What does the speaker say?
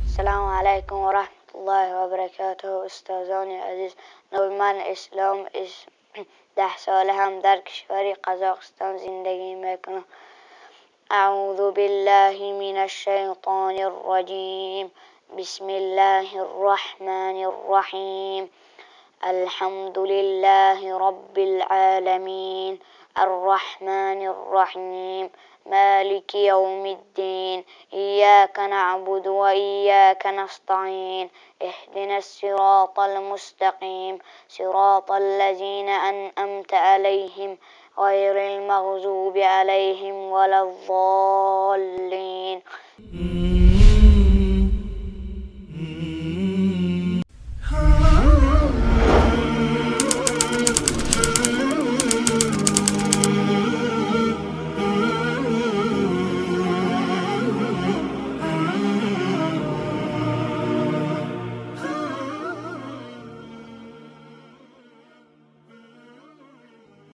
السلام علیکم و رحمت الله و برکاته. استادان عزیز، من اسلام 10 ساله هم در کشور قزاقستان زندگی میکنم. اعوذ بالله من الشیطان الرجیم. بسم الله الرحمن الرحیم. الحمد لله رب العالمين الرحمن الرحيم مالك يوم الدين إياك نعبد وإياك نستعين اهدنا الصراط المستقيم صراط الذين أنعمت عليهم غير المغضوب عليهم ولا الضالين.